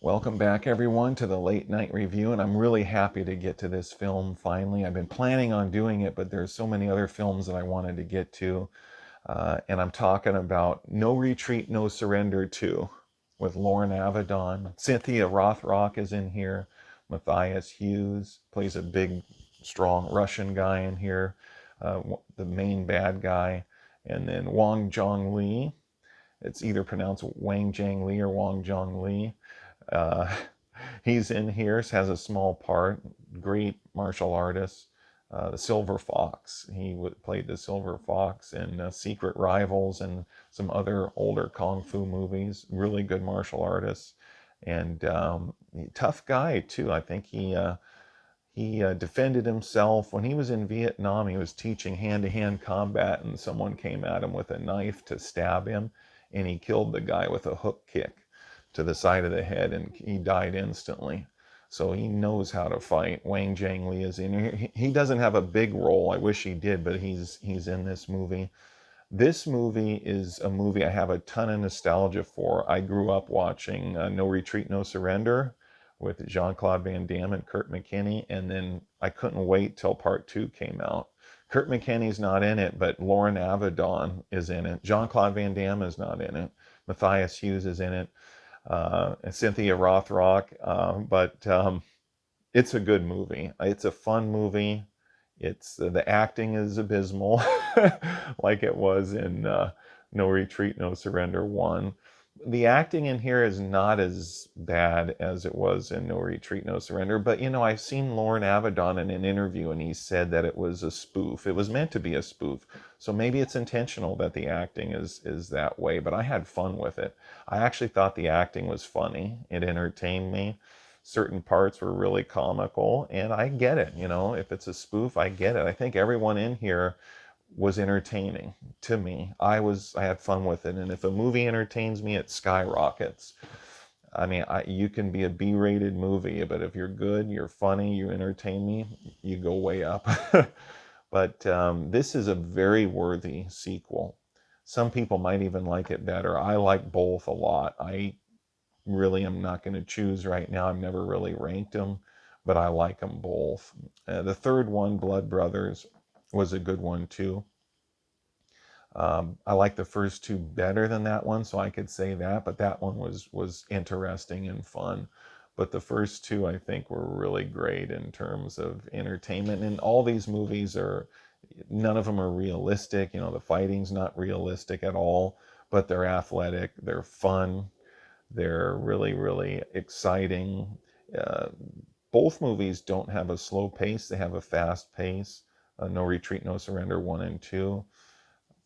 Welcome back, everyone, to the late night review, and I'm really happy to get to this film finally. I've been planning on doing it, but there's so many other films that I wanted to get to, and I'm talking about No Retreat, No Surrender 2 with Loren Avedon. Cynthia Rothrock is in here. Matthias Hughes plays a big, strong Russian guy in here, the main bad guy, and then Wang Zhong Li. It's either pronounced Wang Zhang Li or Wang Zhong Li. Uh, he's in here, has a small part, great martial artist. The Silver Fox. He played the Silver Fox in Secret Rivals and some other older Kung Fu movies. Really good martial artist. And tough guy, too. I think he defended himself. When he was in Vietnam, he was teaching hand-to-hand combat, and someone came at him with a knife to stab him, and he killed the guy with a hook kick to the side of the head, and he died instantly. So he knows how to fight. Wang Zhang Li is in here. He doesn't have a big role. I wish he did, but he's in this movie. This movie is a movie I have a ton of nostalgia for. I grew up watching No Retreat, No Surrender with Jean-Claude Van Damme and Kurt McKinney, and then I couldn't wait till part two came out. Kurt McKinney's not in it, but Loren Avedon is in it. Jean-Claude Van Damme is not in it. Matthias Hughes is in it. And Cynthia Rothrock, but it's a good movie. It's a fun movie. It's the acting is abysmal, like it was in No Retreat, No Surrender 1. The acting in here is not as bad as it was in No Retreat, No Surrender, but I've seen Loren Avedon in an interview, and he said that it was a spoof. It was meant to be a spoof, so maybe it's intentional that the acting is that way, but I had fun with it. I actually thought the acting was funny. It entertained me. Certain parts were really comical, and I get it. If it's a spoof, I get it. I think everyone in here was entertaining to me. I had fun with it, and if a movie entertains me, it skyrockets. I mean, you can be a B-rated movie, but if you're good, you're funny, you entertain me, you go way up. But this is a very worthy sequel. Some people might even like it better. I like both a lot. I really am not going to choose right now. I've never really ranked them, but I like them both. The third one, Blood Brothers, was a good one too. I like the first two better than that one, so I could say that, but that one was interesting and fun. But the first two, I think, were really great in terms of entertainment. And all these movies none of them are realistic. The fighting's not realistic at all, but they're athletic, they're fun, they're really, really exciting. Uh, both movies don't have a slow pace, they have a fast pace. No Retreat, No Surrender 1 and 2.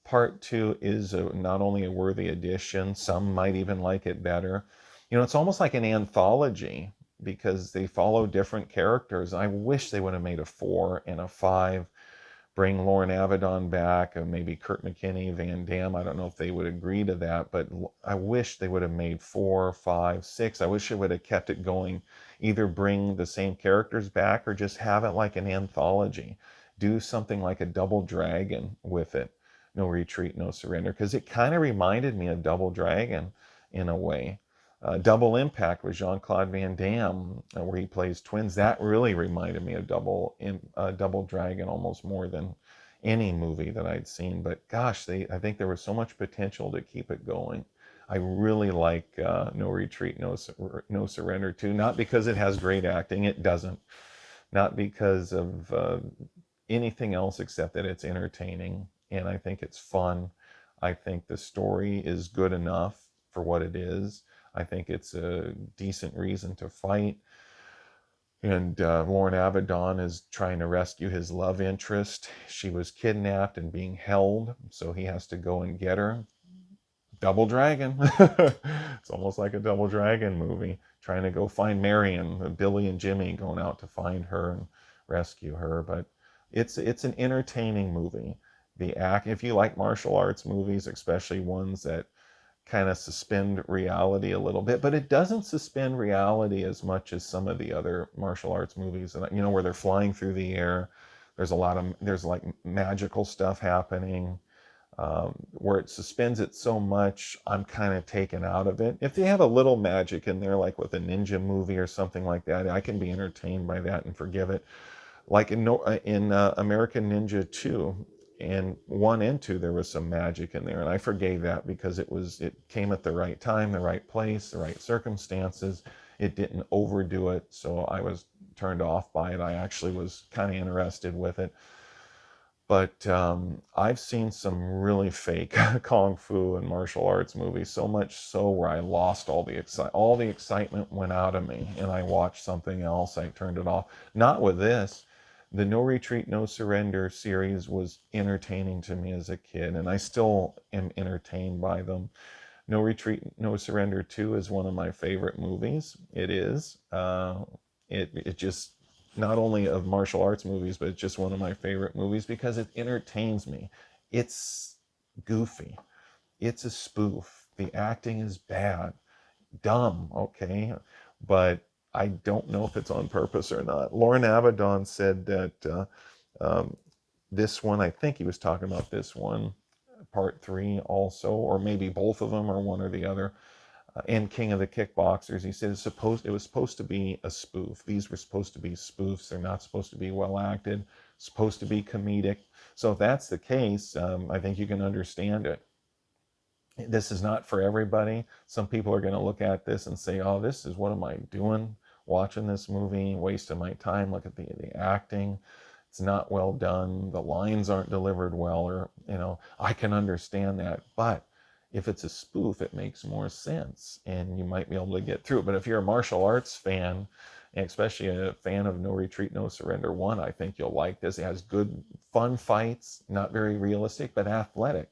Part 2 is not only a worthy addition, some might even like it better. It's almost like an anthology because they follow different characters. I wish they would have made a 4 and a 5, bring Loren Avedon back, maybe Kurt McKinney, Van Damme. I don't know if they would agree to that, but I wish they would have made 4, 5, 6. I wish they would have kept it going. Either bring the same characters back or just have it like an anthology. Do something like a Double Dragon with it. No Retreat, No Surrender, because it kind of reminded me of Double Dragon in a way. Double Impact with Jean-Claude Van Damme, where he plays twins. That really reminded me of Double Dragon almost more than any movie that I'd seen. But gosh, I think there was so much potential to keep it going. I really like No Retreat, No Surrender too. Not because it has great acting, it doesn't. Not because of anything else except that it's entertaining, and I think it's fun. I think the story is good enough for what it is. I think it's a decent reason to fight. And Loren Avedon is trying to rescue his love interest. She was kidnapped and being held, so he has to go and get her. Double Dragon. It's almost like a Double Dragon movie, trying to go find Marion, Billy and Jimmy going out to find her and rescue her. But it's an entertaining movie. If you like martial arts movies, especially ones that kind of suspend reality a little bit, but it doesn't suspend reality as much as some of the other martial arts movies, and where they're flying through the air. There's like magical stuff happening. where it suspends it so much, I'm kind of taken out of it. If they have a little magic in there, like with a ninja movie or something like that, I can be entertained by that and forgive it. Like in American Ninja 2 and 1 and 2, there was some magic in there, and I forgave that because it came at the right time, the right place, the right circumstances. It didn't overdo it, so I was turned off by it. I actually was kind of interested with it. But I've seen some really fake kung fu and martial arts movies, so much so where I lost all the excitement went out of me, and I watched something else. I turned it off. Not with this. The No Retreat, No Surrender series was entertaining to me as a kid, and I still am entertained by them. No Retreat, No Surrender 2 is one of my favorite movies. It is. It just, not only of martial arts movies, but it's just one of my favorite movies because it entertains me. It's goofy. It's a spoof. The acting is bad. Dumb, okay? But I don't know if it's on purpose or not. Loren Avedon said that this one, I think he was talking about this one, part three also, or maybe both of them, or one or the other. And King of the Kickboxers, he said it was supposed to be a spoof. These were supposed to be spoofs. They're not supposed to be well acted. Supposed to be comedic. So if that's the case, I think you can understand it. This is not for everybody. Some people are going to look at this and say, "Oh, this is what am I doing? Watching this movie, wasting my time. Look at the acting. It's not well done. The lines aren't delivered well." Or, I can understand that. But if it's a spoof, it makes more sense, and you might be able to get through it. But if you're a martial arts fan, and especially a fan of No Retreat, No Surrender 1, I think you'll like this. It has good, fun fights, not very realistic, but athletic.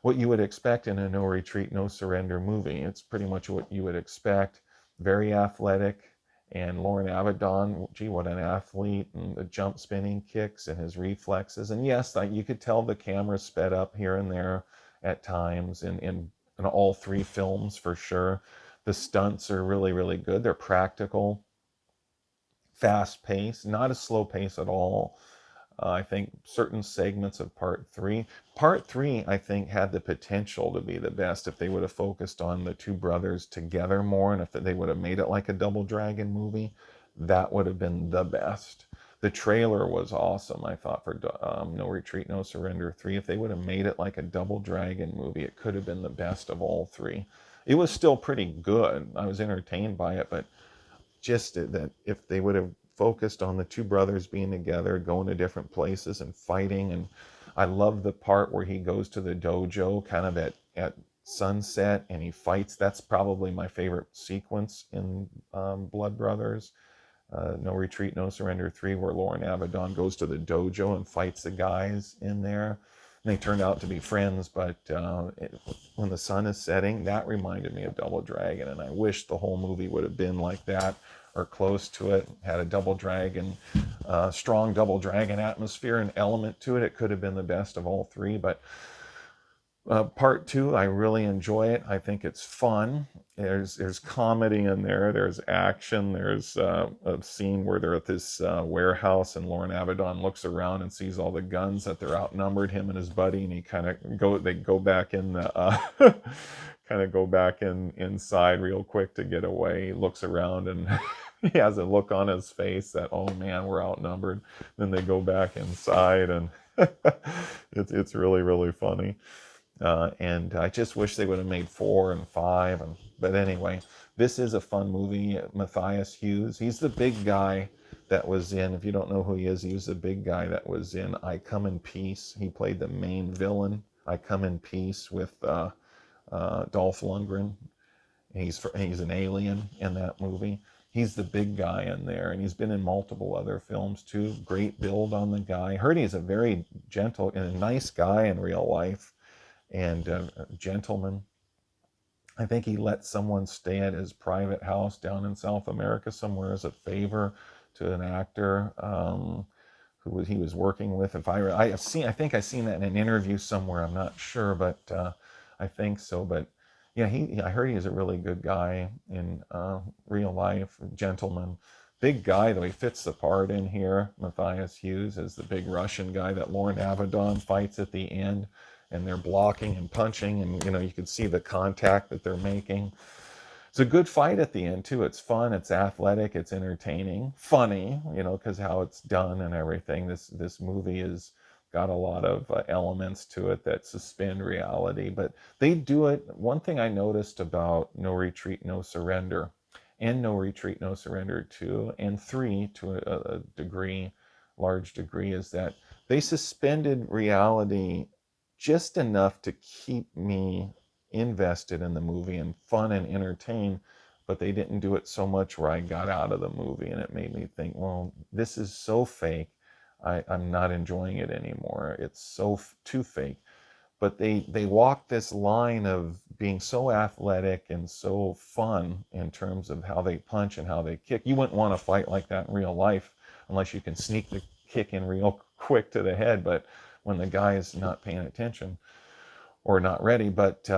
What you would expect in a No Retreat, No Surrender movie. It's pretty much what you would expect. Very athletic. And Loren Avedon, gee, what an athlete, and the jump spinning kicks and his reflexes. And yes, you could tell the camera sped up here and there at times in all three films for sure. The stunts are really, really good. They're practical, fast paced, not a slow pace at all. I think certain segments of part three, I think, had the potential to be the best if they would have focused on the two brothers together more, and if they would have made it like a Double Dragon movie, that would have been the best. The trailer was awesome, I thought, for No Retreat, No Surrender 3. If they would have made it like a Double Dragon movie, it could have been the best of all three. It was still pretty good. I was entertained by it, but just that if they would have focused on the two brothers being together, going to different places and fighting. And I love the part where he goes to the dojo kind of at sunset and he fights. That's probably my favorite sequence in Blood Brothers. No Retreat, No Surrender 3, where Loren Avedon goes to the dojo and fights the guys in there. And they turned out to be friends, but when the sun is setting, that reminded me of Double Dragon, and I wish the whole movie would have been like that or close to it. Had a Double Dragon, strong Double Dragon atmosphere and element to it. It could have been the best of all three, but part two, I really enjoy it. I think it's fun. There's comedy in there. There's action. There's a scene where they're at this warehouse, and Loren Avedon looks around and sees all the guns that they're outnumbered, him and his buddy, and he they go back in the kind of go back inside real quick to get away. He looks around and he has a look on his face that, oh man, we're outnumbered. Then they go back inside, and it's really, really funny. And I just wish they would have made 4 and 5. But anyway, this is a fun movie. Matthias Hughes, he's the big guy that was in, if you don't know who he is the big guy that was in I Come in Peace. He played the main villain, I Come in Peace, with Dolph Lundgren. He's an alien in that movie. He's the big guy in there, and he's been in multiple other films too. Great build on the guy. I heard he's a very gentle and a nice guy in real life, and a gentleman. I think he let someone stay at his private house down in South America somewhere as a favor to an actor who he was working with. I think I've seen that in an interview somewhere. I'm not sure, but I think so. But yeah, I heard he's a really good guy in real life, gentleman. Big guy, though. He fits the part in here. Matthias Hughes is the big Russian guy that Loren Avedon fights at the end. and they're blocking and punching, and you can see the contact that they're making. It's a good fight at the end too. It's fun, it's athletic, it's entertaining, funny, because how it's done and everything. This movie has got a lot of elements to it that suspend reality, but they do it. One thing I noticed about No Retreat, No Surrender, and No Retreat, No Surrender 2 and 3 to a degree, large degree, is that they suspended reality just enough to keep me invested in the movie and fun and entertained, but they didn't do it so much where I got out of the movie and it made me think, well, this is so fake. I'm not enjoying it anymore. It's so too fake. But they walk this line of being so athletic and so fun in terms of how they punch and how they kick. You wouldn't want to fight like that in real life unless you can sneak the kick in real quick to the head. But when the guy is not paying attention, or not ready, but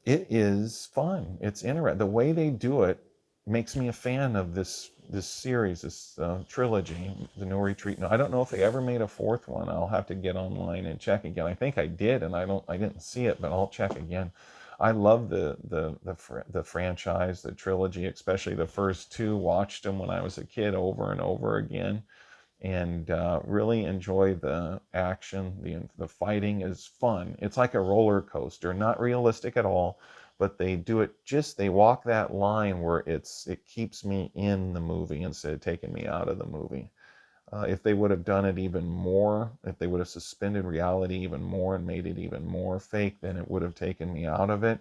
it is fun. It's interesting. The way they do it makes me a fan of this series, this trilogy, the No Retreat. No, I don't know if they ever made a fourth one. I'll have to get online and check again. I think I did, and I didn't see it, but I'll check again. I love the franchise, the trilogy, especially the first two. Watched them when I was a kid over and over again, and really enjoy the action. The fighting is fun. It's like a roller coaster, not realistic at all, but they do it they walk that line where it keeps me in the movie instead of taking me out of the movie. If they would have done it even more, if they would have suspended reality even more and made it even more fake, then it would have taken me out of it.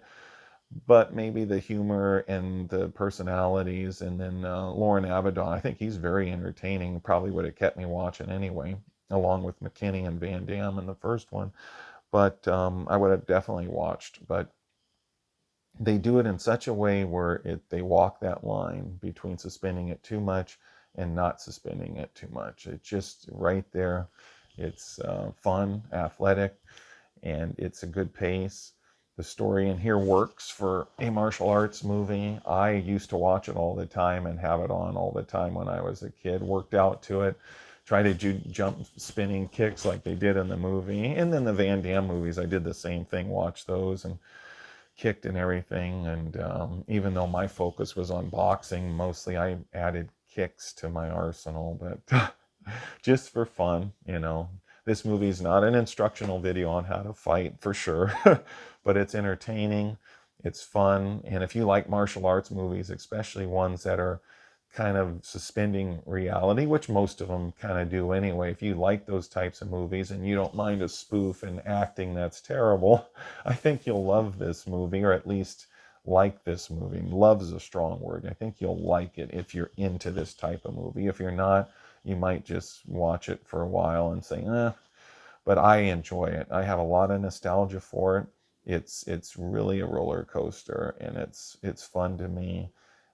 But maybe the humor and the personalities, and then Loren Avedon, I think he's very entertaining. Probably would have kept me watching anyway, along with McKinney and Van Damme in the first one. But I would have definitely watched. But they do it in such a way where they walk that line between suspending it too much and not suspending it too much. It's just right there. It's fun, athletic, and it's a good pace. The story in here works for a martial arts movie. I used to watch it all the time and have it on all the time when I was a kid. Worked out to it. Try to jump spinning kicks like they did in the movie. And then the Van Damme movies, I did the same thing. Watch those and kicked and everything. And even though my focus was on boxing, mostly I added kicks to my arsenal. But just for fun. This movie is not an instructional video on how to fight for sure, but it's entertaining, it's fun, and if you like martial arts movies, especially ones that are kind of suspending reality, which most of them kind of do anyway, if you like those types of movies and you don't mind a spoof and acting that's terrible, I think you'll love this movie, or at least like this movie. Love is a strong word. I think you'll like it if you're into this type of movie. If you're not, you might just watch it for a while and say, but I enjoy it. I have a lot of nostalgia for it. It's really a roller coaster, and it's fun to me.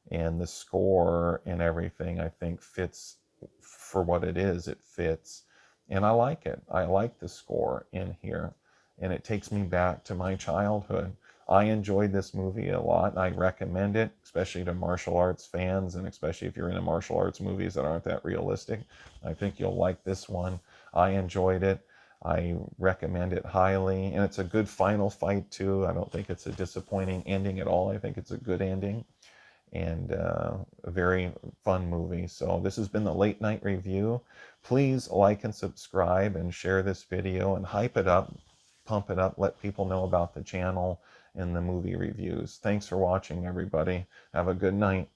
And the score and everything, I think, fits for what it is. It fits, and I like it. I like the score in here, and it takes me back to my childhood. I enjoyed this movie a lot, and I recommend it, especially to martial arts fans, and especially if you're into martial arts movies that aren't that realistic. I think you'll like this one. I enjoyed it. I recommend it highly, and it's a good final fight too. I don't think it's a disappointing ending at all. I think it's a good ending, and a very fun movie. So this has been the Late Night Review. Please like and subscribe and share this video and hype it up, pump it up, let people know about the channel and the movie reviews. Thanks for watching, everybody. Have a good night.